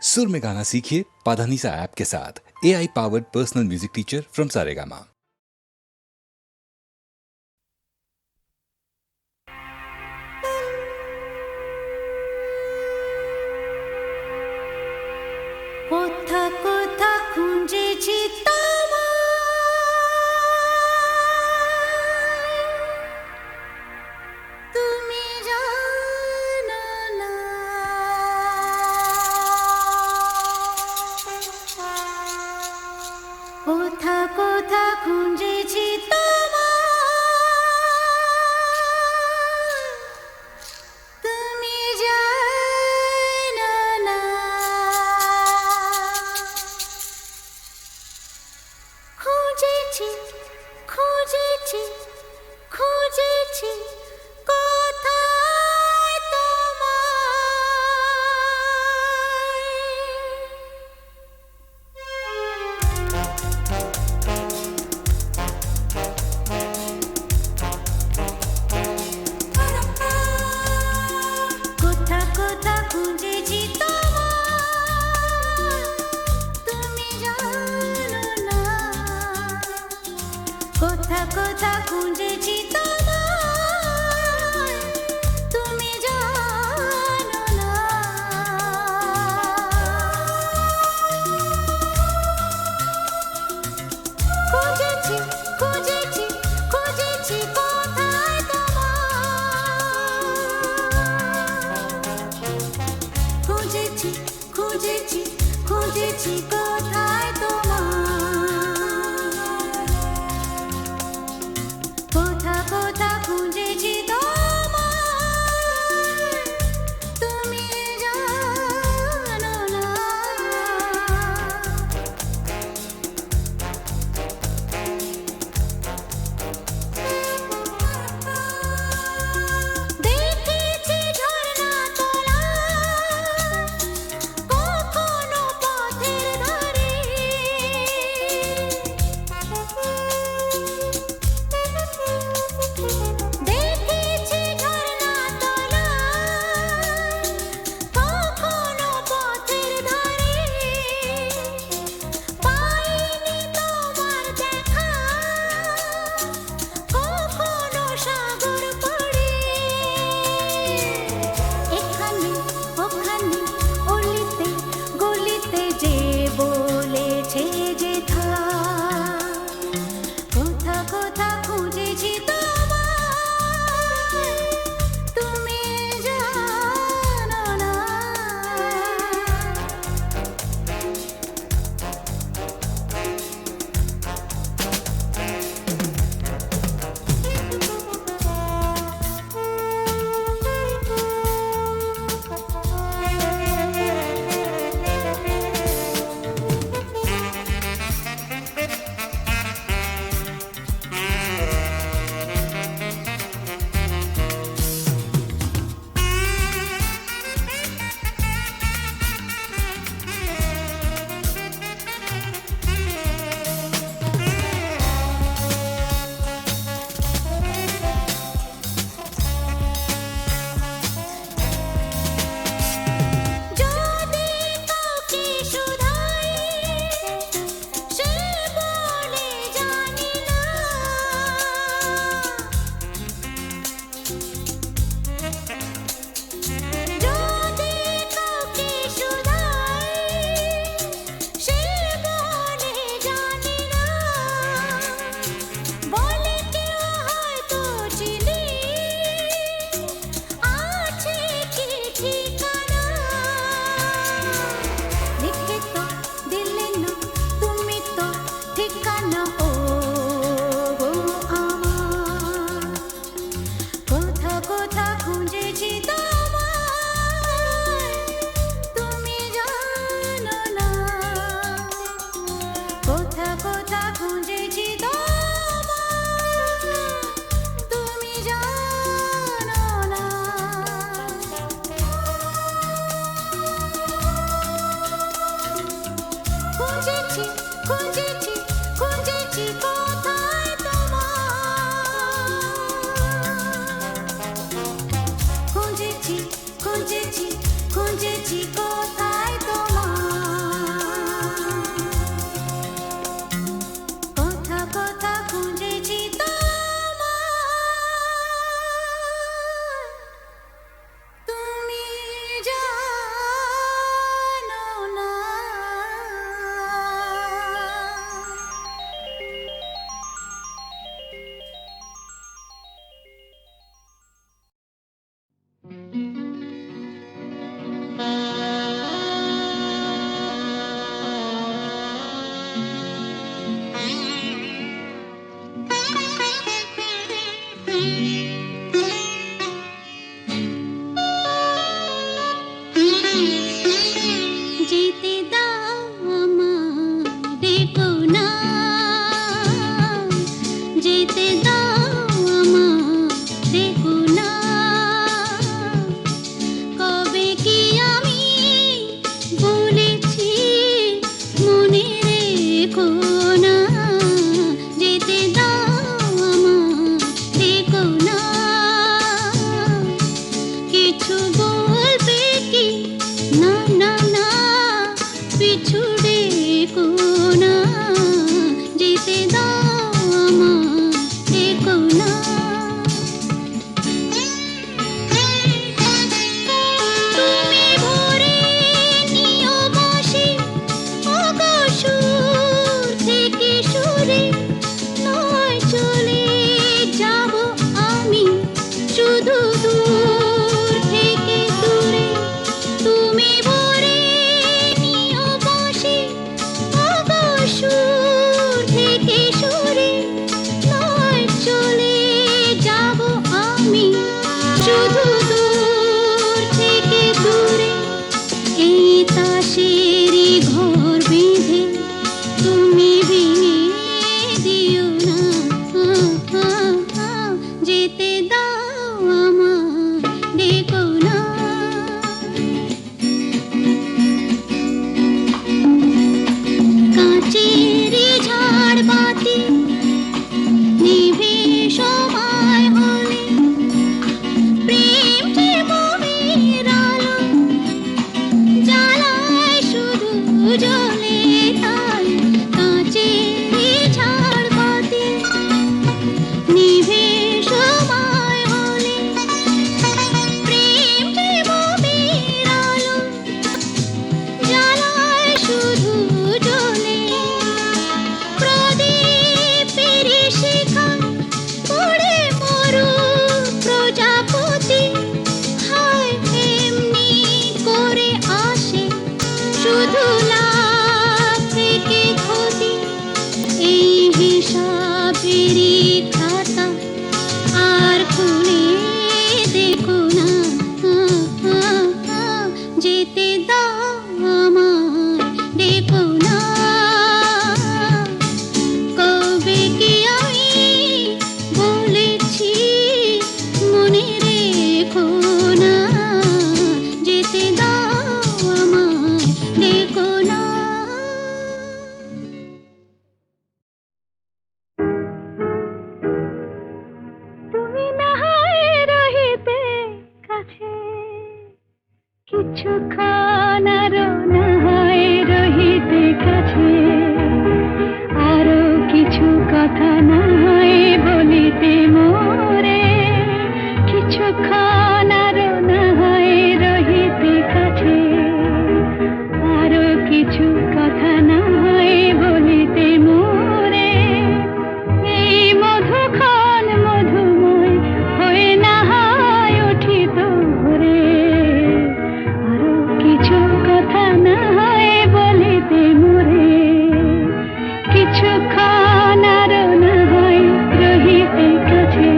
सुर में गाना सीखिए पाधानीसा ऐप के साथ। AI powered personal music teacher from Saregama. কোথা কোথা খুঁজেছি তুমি জানো না। কোথা কোথা খুঁজেছি তুমি জানো না। খুঁজেছি খুঁজেছি খুঁজেছি কোথায় কোথা কোথা খুঁজেছি তুমি জানো না। কোথা কোথা খুঁজেছি তুমি জানো না। খুঁজেছি খুঁজেছি খুঁজেছি কোথায় খুঁজেছি খুঁজেছি খুঁজেছি কোথায় কোথা কোথা খুঁজেছি তুমি জানো না। দেখেছি ঝরনা তোলা কখনো পথের ধারে। দেখেছি ঝরনা তোলা কখনো পথের ধারে। পাইনি তোমার দেখা কখনো সাগর পাড়ে। এখানে ওখানে অলিতে গলিতে যে বলেছে যে কোথা কোথা খুঁজেছি তুমি জানো না। যদি কাউকে শুধাই সে বলে জানি না। যদি কাউকে শুধাই সে বলে জানি না। বলে কেউ হয়তো চিনি আছে কি ঠিকানা। লিখে তো দিলে না তুমি তো ঠিকানা ও গো আমার। কোথা কোথা খুঁজেছি তুমি জানো না। কোথা কোথা খুঁজেছি তুমি জানো না। খুঁজেছি খুঁজেছি খুঁজেছি কোথায় খুঁজেছি খুঁজেছি খুঁজেছি কোথায় তোমার। শুধু লাভ থেকে ক্ষতি এই হিসাবেরই খাতা আর খুলে দেখো না যেতে দাও আমায় দেখো না কবে কি আমি বলেছি মনে রেখো না যেতে দাও আমায় দেখো না তুমি না হয় রহিতে কাছে কিছুক্ষণ আরো না হয় রহিতে কাছে আরো কিছু কথা না হয় বলিতে মোরে কিছুক্ষণ আরো না হয় রহিতে কাছে আরো কিছু কথা না হয় বলিতে মোরে এই মধুক্ষণ মধুময় হয়ে না হয় উঠিত ভোরে আরো কিছু কথা না হয় বলিতে মোরে কিছুক্ষণ আরো না হয় রহিতে কাছে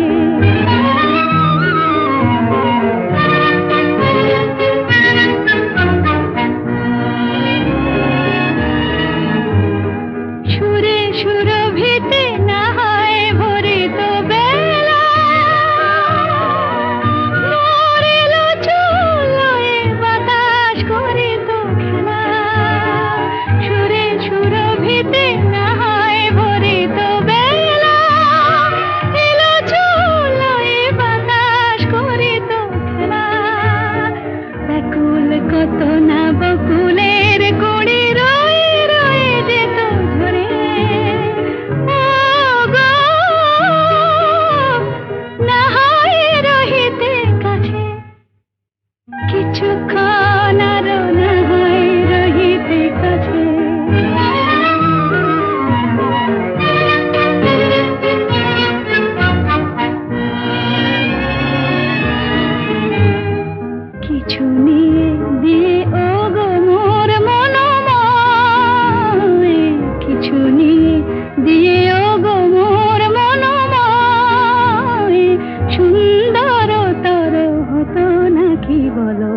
সুরে সুরভিতে না হয় ভরিত বেলা মরিল চুলোয় বাতাস করিত খেলা সুরে সুরভিতে না হয় ভরিত বেলা এলো চুলোয় বাতাস করিত খেলা ব্যাকুল কত না বকুলের কুড়ি রয়ে রয়ে যেত ঝরে ও গো না হয় রহিতে কাছে কিছুক্ষণ আরো না হয় রহিতে কাছে কিছু নিয়ে দিয়ে ও গো মোর মনোময় কিছু নিয়ে দিয়ে ও গো মোর মনোময় সুন্দরতর হতো নাকি বলো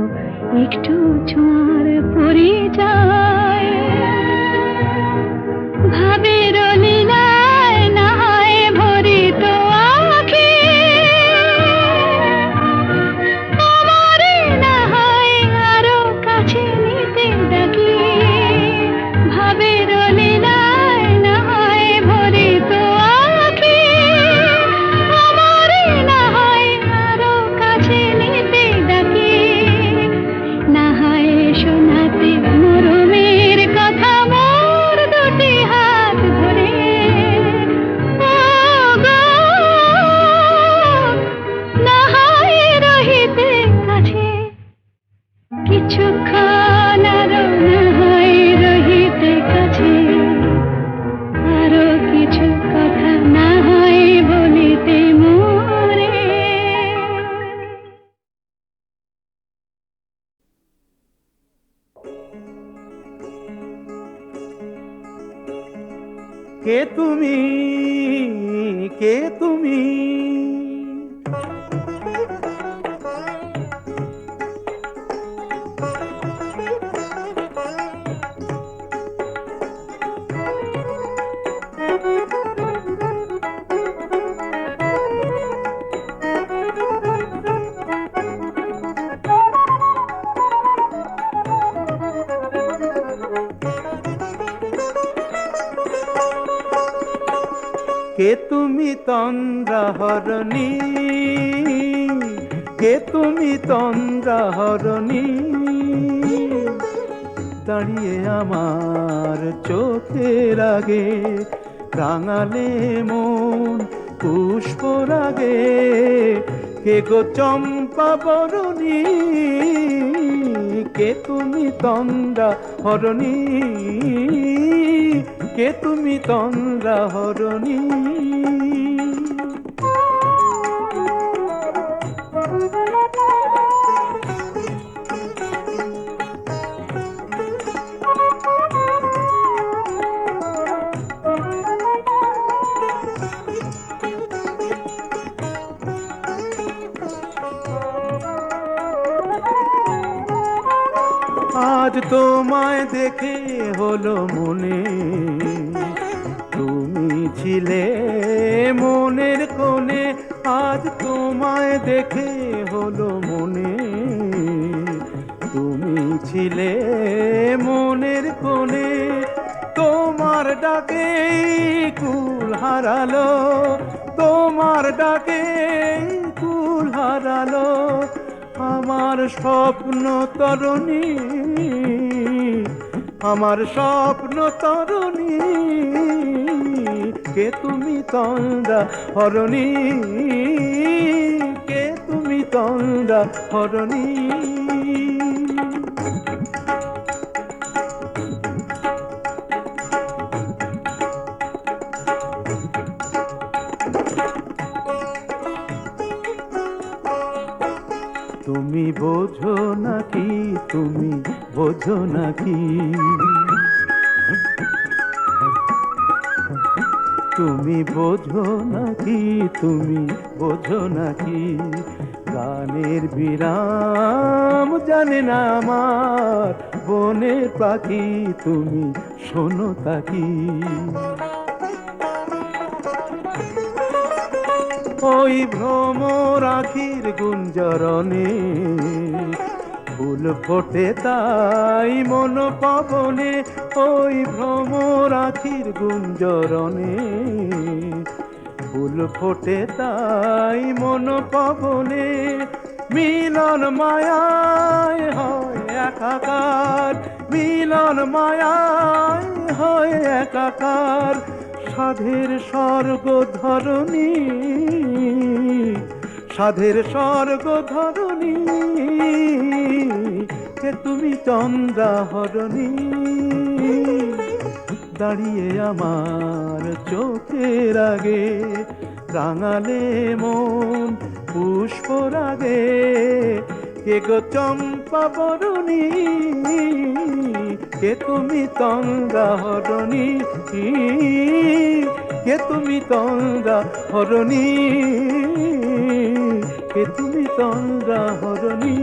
একটু ছোঁয়ার পরিচয় ভাবের লীলায় না হয় ভরিত আঁখি আমারে না হয় আরো কাছে নিতে ডাকি ভাবের লীলায় না হয় ভরিত আঁখি আমারে না হয় আরো কাছে নিতে ডাকি না হয় শোনাতে মরমের কথা মোর দুটি হাত ধরে ও গো না হয় রহিতে কাছে কিছুক্ষণ আরো না হয় রহিতে কাছে আরো কিছু কথা না হয় বলিতে মোরে কে তুমি কে তুমি কে তুমি তন্দ্রাহরণী কে তুমি তন্দ্রাহরণী দাঁড়িয়ে আমার চোখের আগে রাঙালে মন পুষ্প রাগে কে গো চম্পা বরণী কে তুমি তন্দ্রাহরণী কে তুমি তন্দ্রাহরণী তোমায় দেখে হলো মনে তুমি ছিলে মনের কোণে, আজ তোমায় দেখে হলো মনে তুমি ছিলে মনের কোণে। তোমার ডাকে কুল হারালো, তোমার ডাকে কুল হারালো আমার স্বপ্ন তরুণী, আমার স্বপ্ন তরুণী। কে তুমি তন্দ্রা হরণী, কে তুমি তন্দ্রা হরণী। তুমি বোঝো নাকি, তুমি বোঝো নাকি, তুমি বোঝো নাকি, তুমি বোঝো নাকি, গানের বিরাম জানে না আমার বনের পাখি, তুমি শোনো তাকি। ওই ভ্রমর আখির গুঞ্জরণে ফুল ফোটে তাই মন পবনে, ওই ভ্রমর আখির গুঞ্জরণে ফুল ফোটে তাই মন পবনে। মিলন মায়ায় হয় একাকার, মিলন মায়ায় হয় একাকার, সাধের স্বর্গ ধরণী, সাধের স্বর্গ ধরণী। কে তুমি চন্দ্রা হরণী, দাঁড়িয়ে আমার চোখের আগে রাঙালে মন পুষ্প রাগে। কে গো চম্পা বরণী, কে তুমি তন্দ্রা হরণী, কে তুমি তন্দ্রা হরণী, কে তুমি তন্দ্রা হরণী।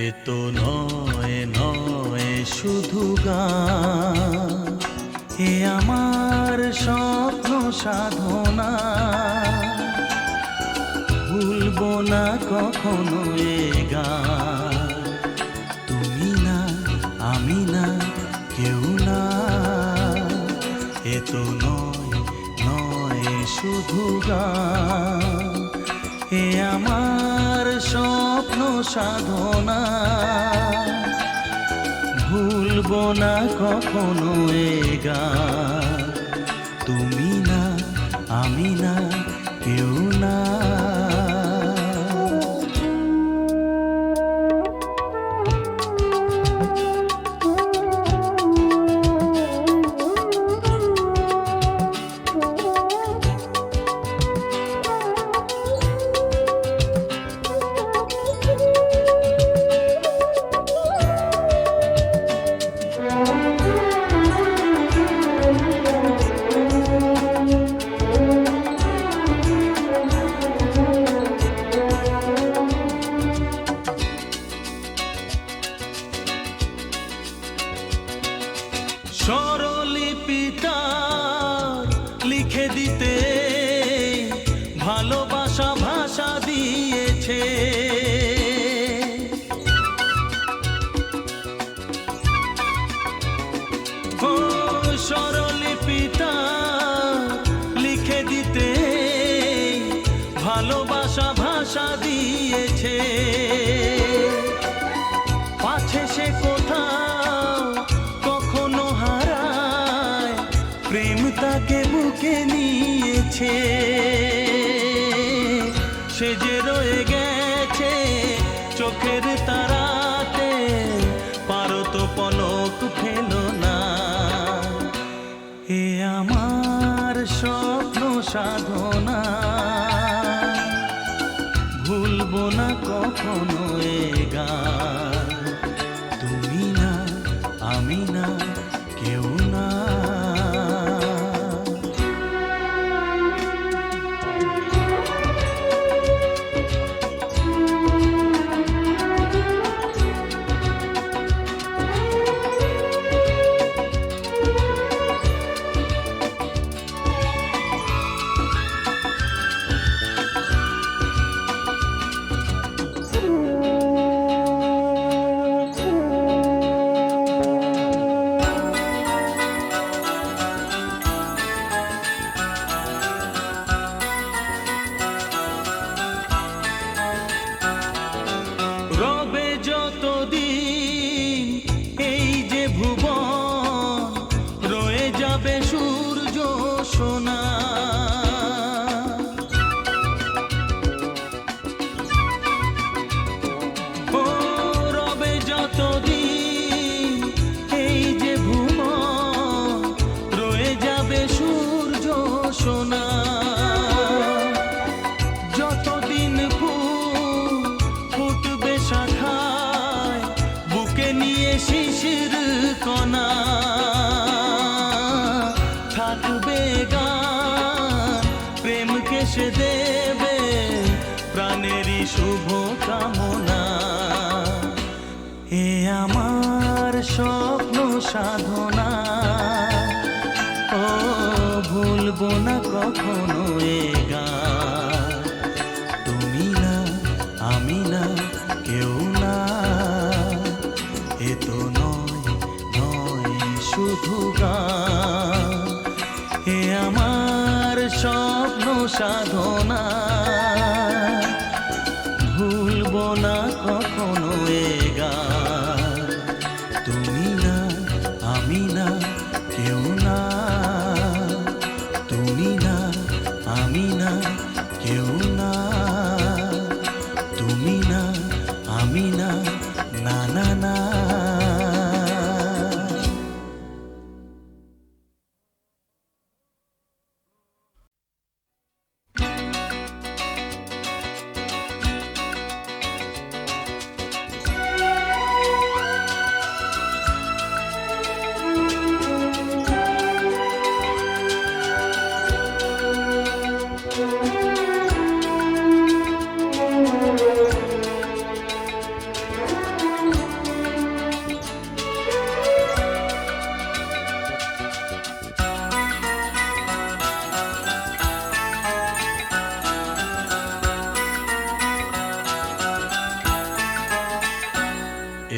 এ তো নয় নয় শুধু গান, এ আমার স্বপ্ন সাধনা, ভুলবো না কখনো এ গান। তুমি না আমি না কেউ না, এ তো নয় নয় শুধু গান, এ আমার স্বপ্ন সাধনা, ভুলবো না কখনো এ গান। তুমি না আমি না কেউ না। স্বরলিপিটা লিখে দিতে ভালোবাসা ভাষা দিয়েছে, ও স্বরলিপিটা লিখে দিতে ভালোবাসা ভাষা দিয়েছে। পাছে সে কোথাও কখনো হারায় প্রেম প্রেম তাকে বুকে নিয়েছে, সে যে রয়ে গেছে চোখের তারাতে, পারো তো পলক ফেলো না। এ আমার স্বপ্ন সাধনা, ভুলবো না কখনো এ গান। তুমি না, আমি না, কেউ না। রবে যতদিন এই যে ভুবন, রয়ে যাবে সূর্য সোনা। ও রবে যতদিন এই যে ভুবন, রয়ে যাবে সূর্য সোনা। যতদিন ফুটবে শাখায়, বুকে নিয়ে শিশির কণা, থাকবে গান প্রেমকে সে দেবে প্রাণেরই শুভ কামনা। এ আমার স্বপ্ন সাধনা, ও ভুলবো না কখনো এ গান। তুমি না, আমি না, কেউ না। এ তো নয় শুধু গান। এ আমার স্বপ্ন সাধনা, ভুলবো না কখনো এ গান। তুমি না, আমি না, কেউ না। তুমি না, আমি না, কেউ না। তুমি না, আমি না, না না না।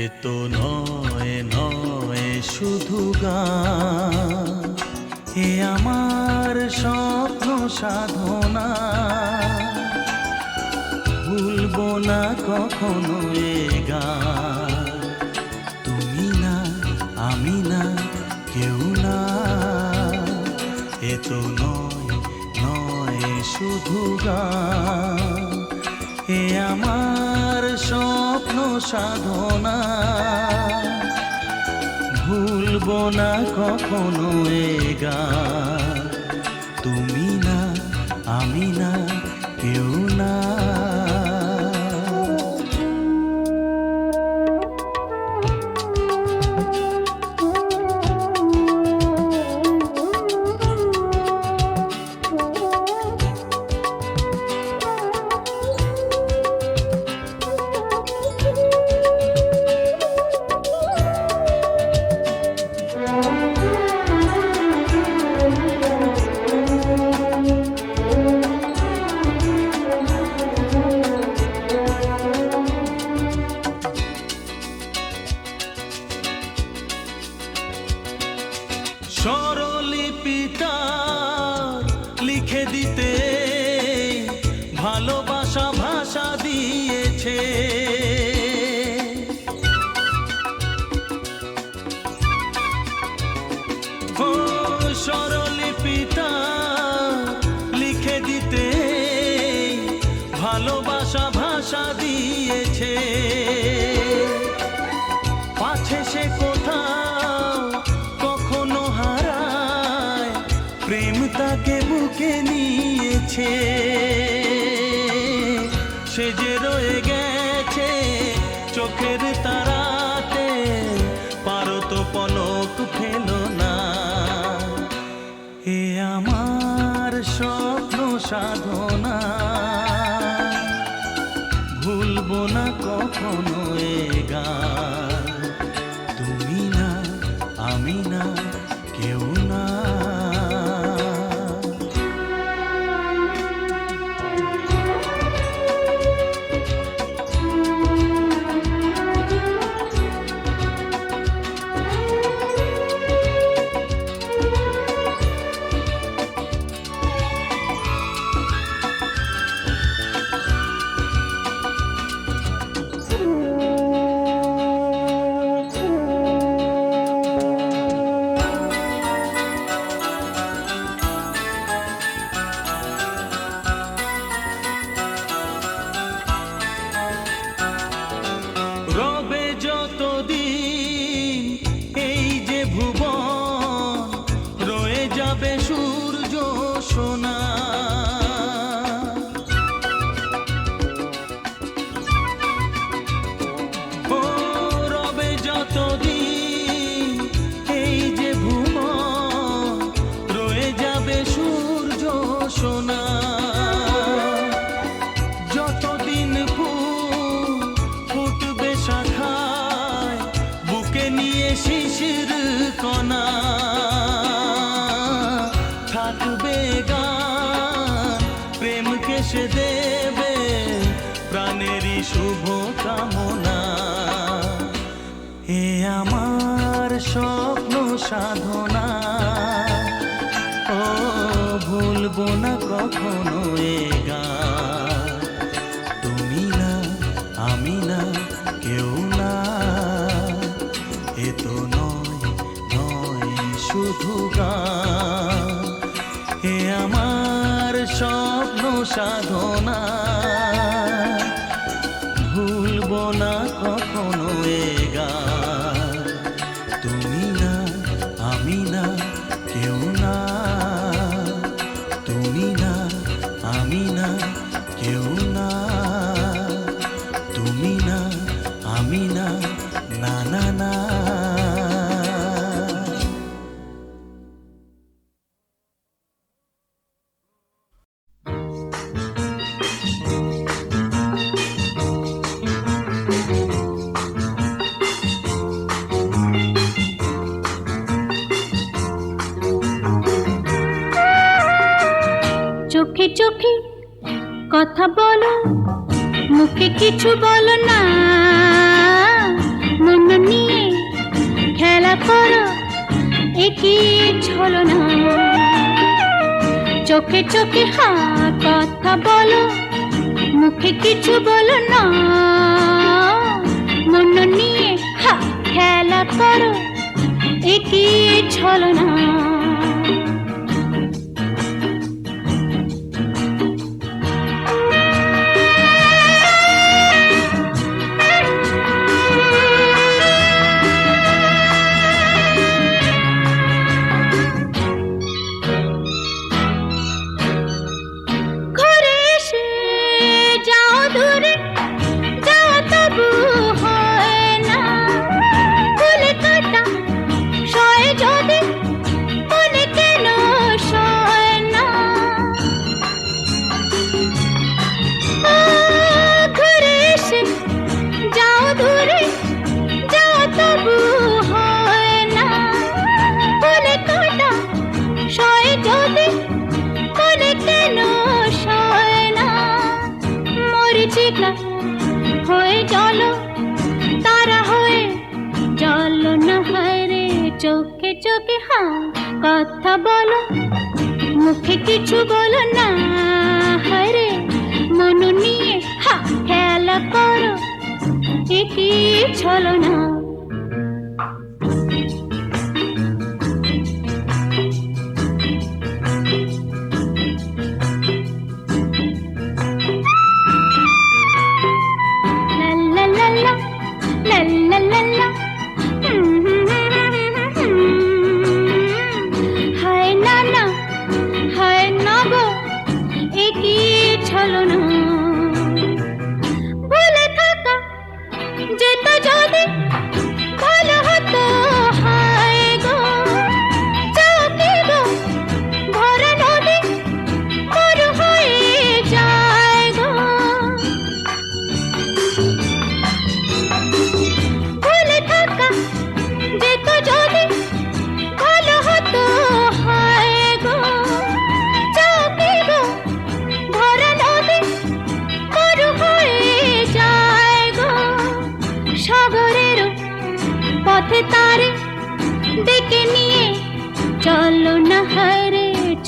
এ তো নয় শুধু গান। এ আমার স্বপ্ন সাধনা, ভুলবো না কখনো এ গান। তুমি না, আমি না, কেউ না। এ তো নয় শুধু গান। এ আমার স্বপ্ন সাধনা, ভুলবো না কখনো এ গান। তুমি না, আমি না, কেউ না। স্বরলিপিটা লিখে দিতে ভালোবাসা ভাষা দিয়েছে। ও স্বরলিপি প্রেম তাকে বুকে নিয়েছে, সে যে রয়ে গেছে চোখের তারাতে, পারো তো পলক ফেলো না। এ আমার স্বপ্ন সাধনা, ভুলবো না কখনো এ গান। তুমি না, আমি না, কেউ না। রবে যতদিন এই যে ভুবন, রয়ে যাবে সূর্য সোনা। ও রবে যতদিন এই যে ভুবন, রয়ে যাবে সূর্য সোনা। যতদিন ফুল ফুটবে শাখায়, বুকে নিয়ে শিশির কণা, থাকবে গান প্রেমকে সে দেবে প্রাণেরই শুভ কামনা। এ আমার স্বপ্ন সাধনা, ও ভুলবো না কখনো এ গান। তুমি না, আমি না, কেউ না। এ তো নয়, নয় শুধু গান। এ আমার স্বপ্ন সাধনা, ভুলবো না কখনো এ গান। তুমি না, আমি না, কেউ না। তুমি না, আমি না, কেউ না। তুমি না, আমি না, না না না। চোখে চোখে কথা বলো, মুখে কিছু বলো না, মন নিয়ে খেলা করো, একই ছলো না। চোখে চোখে কথা বলো, মুখে কিছু বলো না, মন নিয়ে খেলা করো, একই ছলো না। হয়ে চলো তারা হয়ে চলো না, হয় রে চোখে চোখে কথা বলো, মুখে কিছু বলো না, হয় রে মন নিয়ে খেলা করো, একই ছলো না।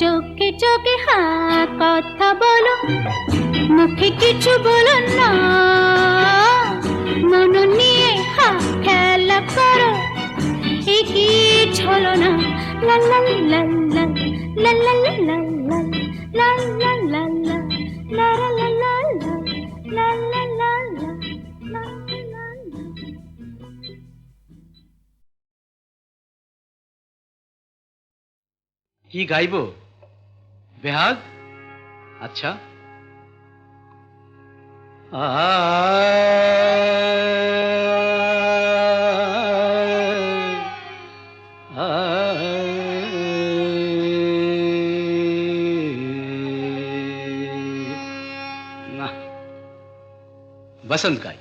চোখে চোখে কথা বলো, মুখে কিছু বলো না, মন নিয়ে খেলা করো, এগিয়ে চলো না। লা লা লা লা লা লা লা লা লা লা লা লা লা লা লা লা লা লা লা। কি গাইবো? বেহাগ? আচ্ছা। না, বসন্ত গাই।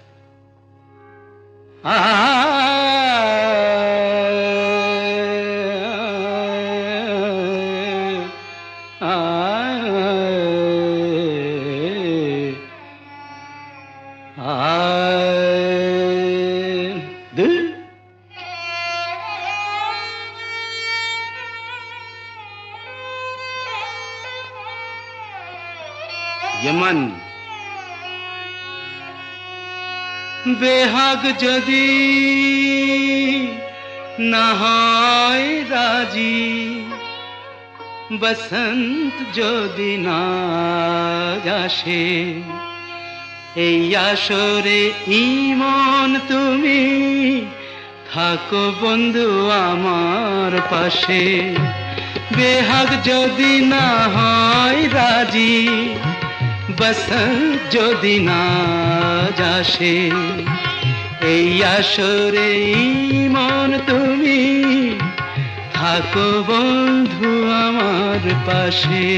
यमन बेहाग जदि ना হয় রাজি, বসন্ত যদি না আসে, এই আসরে ইমন তুমি থাকো বন্ধু আমার পাশে। বেহাগ যদি না হয় রাজি, বসন্ত যদি না আসে, এই আসরে ইমন তুমি থাকো বন্ধু আমার পাশে।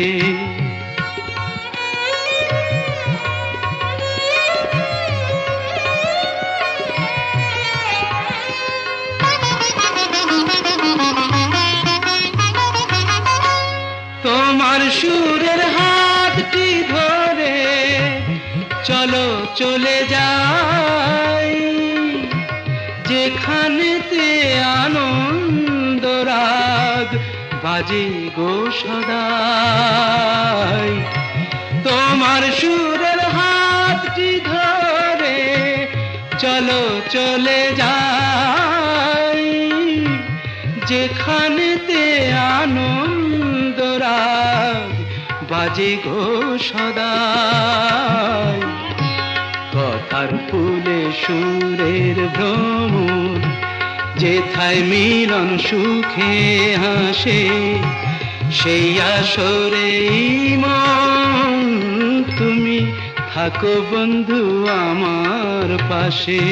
তোমার সুরের হাতটি ধরে চলো চলে যাই, যেখানেতে আনন্দ রাগ বাজে গো সদাই। তোমার সুরের হাতটি ধরে চলো চলে যাই, যেখানেতে আনন্দ রাগ বাজে গো সদাই। কথার ফুলে সুরের ভ্রমর, যেথায় মিলন সুখে হাসে, সেই আসরে মন তুমি থাকো বন্ধু আমার পাশে।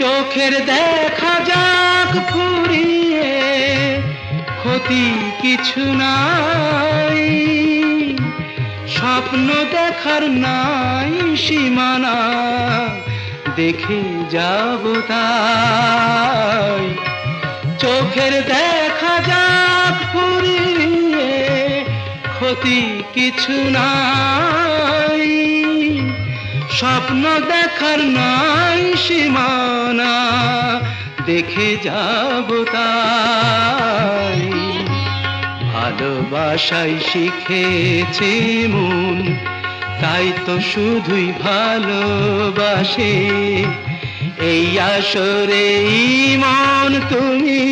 চোখের দেখা যাক ফুরিয়ে, ক্ষতি কিছু নাই, স্বপ্ন দেখার নাই সীমানা, দেখে যাব তাই। চোখের দেখা যাক ফুরিয়ে, ক্ষতি কিছু নাই, স্বপ্ন দেখার নাই সীমানা, দেখে যাব তাই। ভালোবাসাই শিখেছে মন, তাই তো শুধুই ভালোবাসে, এই আসরে মন তুমি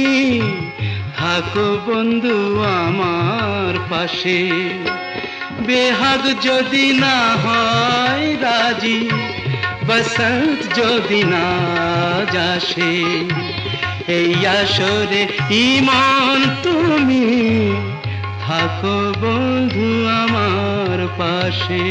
থাকো বন্ধু আমার পাশে। বেহাগ যদি না হয় রাজি, বসন্ত যদি না আসে, এই আসরে ইমন তুমি থাকো বন্ধু আমার পাশে।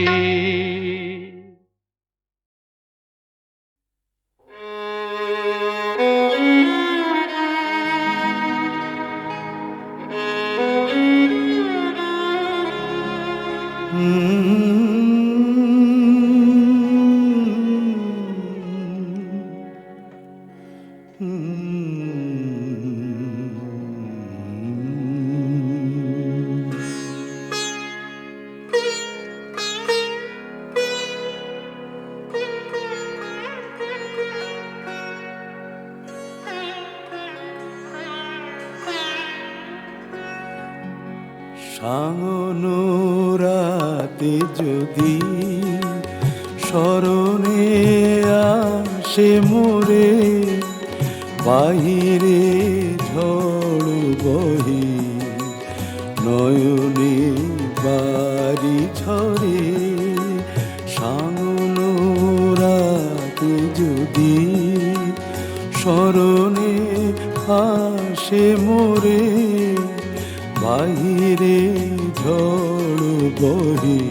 সাঙনো রাতে যদি স্মরণে আসে মোরে, বাহিরে ঝড় বহি নয়নে বাড়ি ঝরে। সাঙনো রাতে যদি স্মরণে আসে মোরে, বাহিরে ঝড় বহি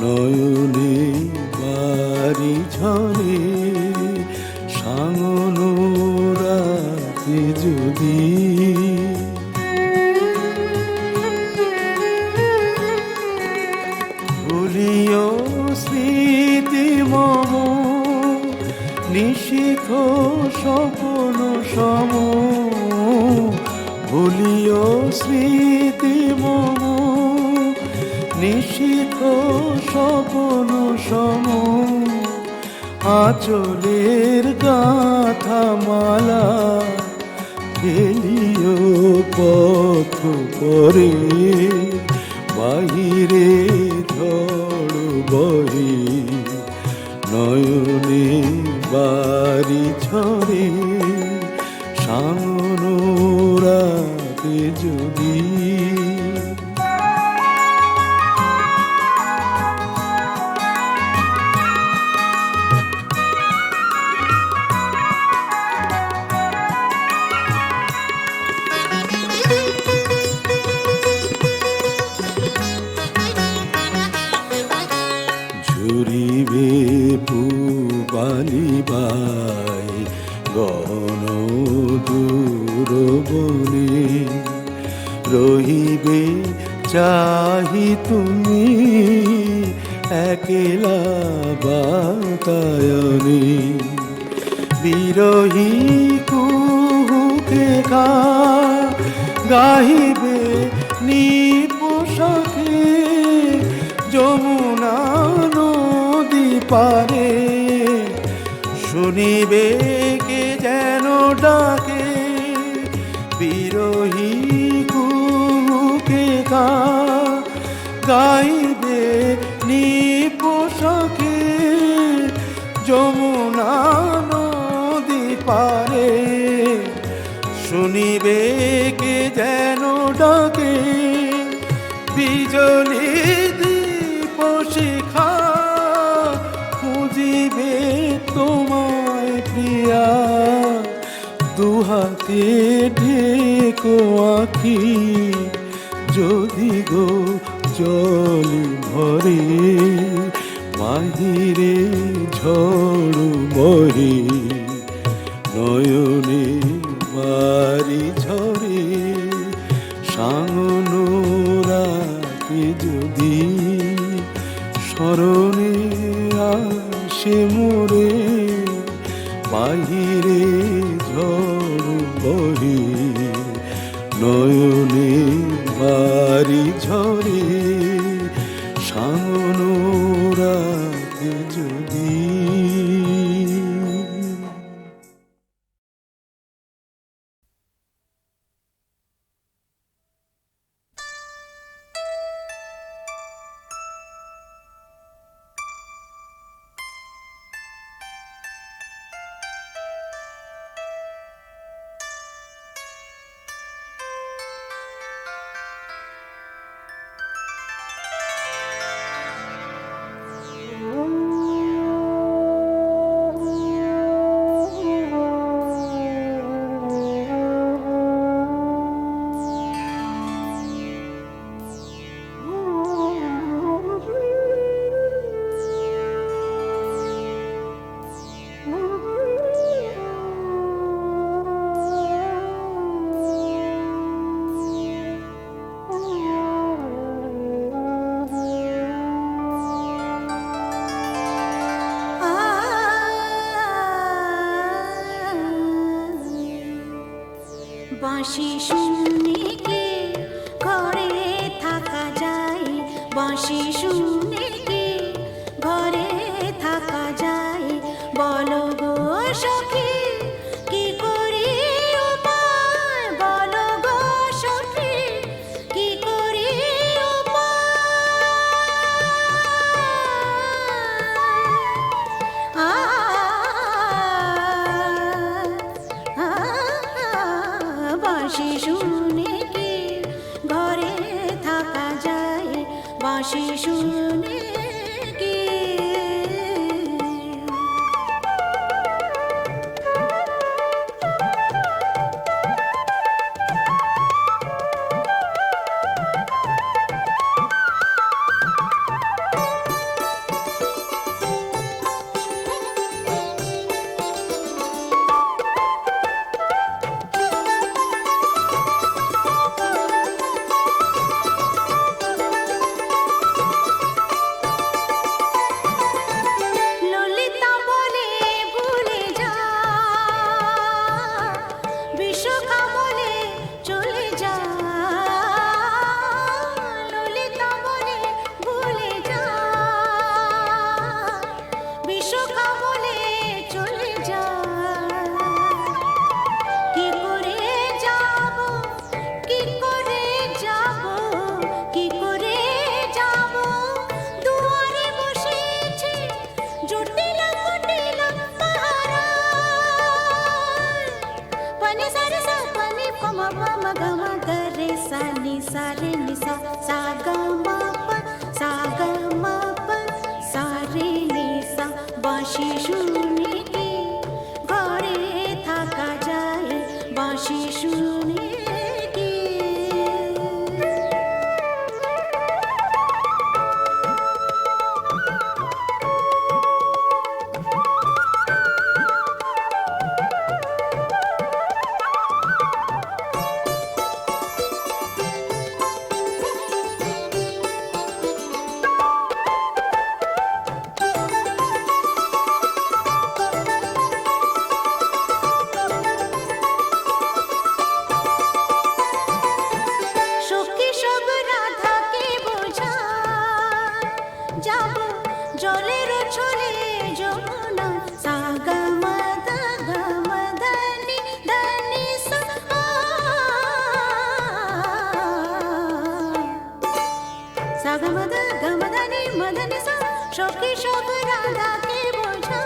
নয়নে বাড়ি ঝরে। সাঙনো রাতে যদি ভুলিও স্মৃতি মম, নিশিথ স্বপ্ন সম। ভুলিও স্মৃতি মম, নিশিথ স্বপ্ন সম। আঁচলের গাথা মালা ফেলিও পথ পরে, বাহিরে ঝড় বহি নয়নে বাড়ি ঝরে। সাঙনো রাতে যদি ঝুরিবে পুবালিবাই গণ দূর বনে, রহিবে চাহি তুমি একলা বাতায়নে। বিরহী কুহুকে গাহিবে নিপোষাকে, যমুনা নদী পারে শুনিবে কে যেন ডাকে। বিরহী কুহুকে গাইবে নিপোষাকে, যমুনা নদী পারে শুনিবে কে যেন ডাকে। বিজলি দীপ শিখা খুঁজিবে তোমায় প্রিয়া, দুহাতে ঢেকো আঁখি যদি গো জল ভরে। বাহিরে ঝড় বহে নয়নে বাড়ি ঝরে। সাঙনো রাতে যদি স্মরণে আসে মোরে, বাহিরে ঝড় বহে নয়নে বাড়ি ঝরে। সাঙনো রাতে যদি বাঁশি শুনে কি ঘরে থাকা যায়, বাঁশি শুনে কি ঘরে থাকা যায়, বলো গো সখী কি করি উপায়, বলো গো সখী কি করি শুনে কি ঘরে থাকা যায় বাঁশি শুনে কি ললিতা বলে ভুলে যা বিশ্বকা বলে চলে যা ললিতা বলে ভুলে যা বিশ্বকা বলে চলে যা কি করে যাব কি করে যাব কি করে যাব দুয়ারে বসেছে জটিল কুটিল পাহারা পানি সারে সা পানি পমা পমা গমা গরে সা নি সারে নি সা সা গমা প সা গমা প সারে নি সা বাঁশি শুনে কি ঘরে থাকা যায় বাঁশি শুনে কি সখী সব রাধাকে বোঝা যাব জলের ছলে যমুনা সাগা মদা গা মদনি ধনি সা সাগা মদা গা মদনি মদনি সা সখী সব রাধাকে বোঝা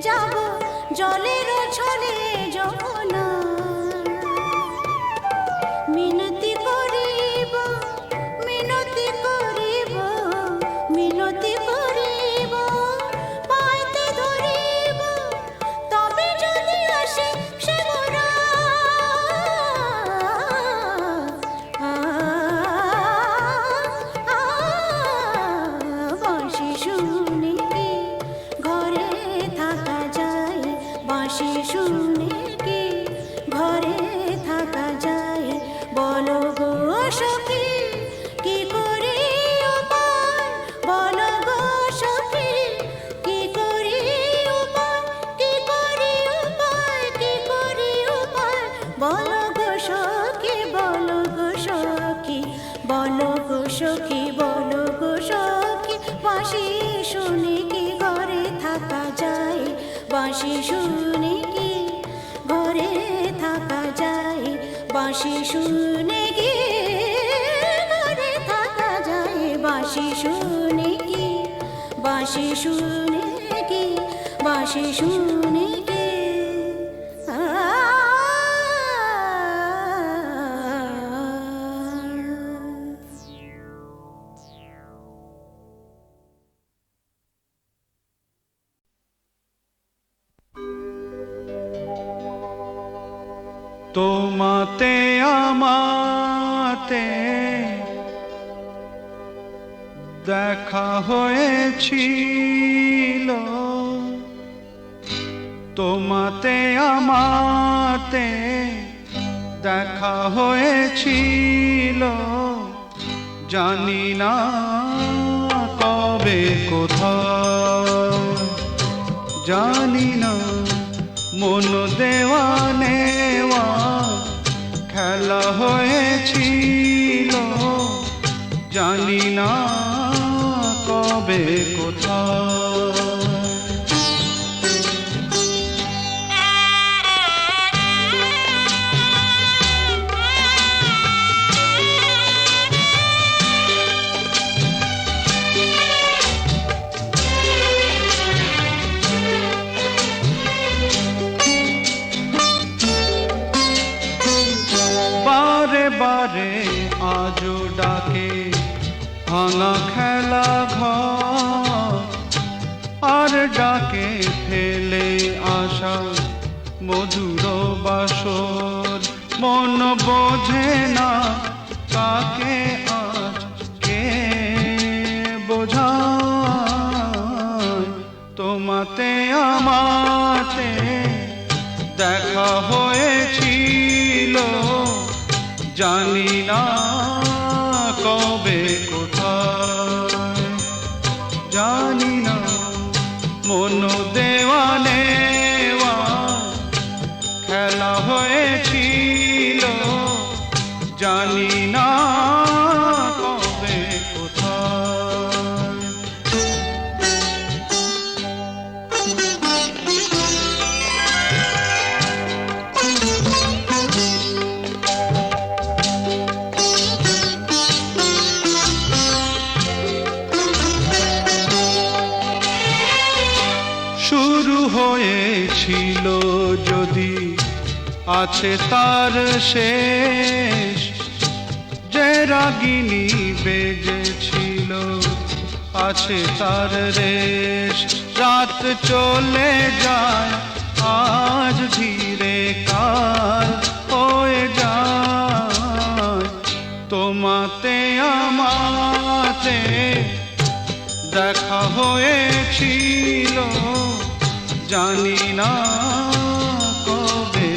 যাব জলের ছলে যমুনা মিনতি করিব মিনতি করিব মিনতি করিব পাইতে ধরিব তবে যদি আসে সে মোরা বাঁশি শুনে কি ঘরে থাকা যায় বাঁশি শুনে কি ঘরে থাকা যায় বলো গো সখী কি করে উপায় বলো গো সখী কি করে উপায় কি করে উপায় কি করে উপায় বলো গো সখী বলো গো সখী বলো গো সখী বলো গো সখী বাঁশি শুনে কি ঘরে থাকা যায় বাঁশি শুনে কি ঘরে থাকা যায় বাঁশি শুনে কি ঘরে থাকা যায় বাঁশি শুনে কি বাঁশি শুনে কি বাঁশি শুনে কি তোমাতে আমাতে দেখা হয়েছিল, তোমাতে আমাতে দেখা হয়েছিল, জানি না কবে কোথায়, জানি না মন দেওয়া নেওয়া খেলা হয়েছিল, জানি না কবে কোথায়। বারে আজও ডাকে ভাঙা খেলা ঘর, আর ডাকে ফেলে আসা মধুর বাসর। মন বোঝে না কাকে আজ কে বোঝায়, তোমাতে আমাতে দেখা হয়েছিল, জানি না কবে কোথায়, জানি না মন দেওয়া নেওয়া খেলা হয়েছিল, জানি না কবে কোথায়। শুরু হয়েছিল যদি আছে তার শেষ, যে রাগিনী বেজেছিল আছে তার রেশ। রাত চলে যায় আজ ধীরে কাল হয়ে যায়, তোমাতে আমাতে দেখা হয়েছিল, জানি না কবে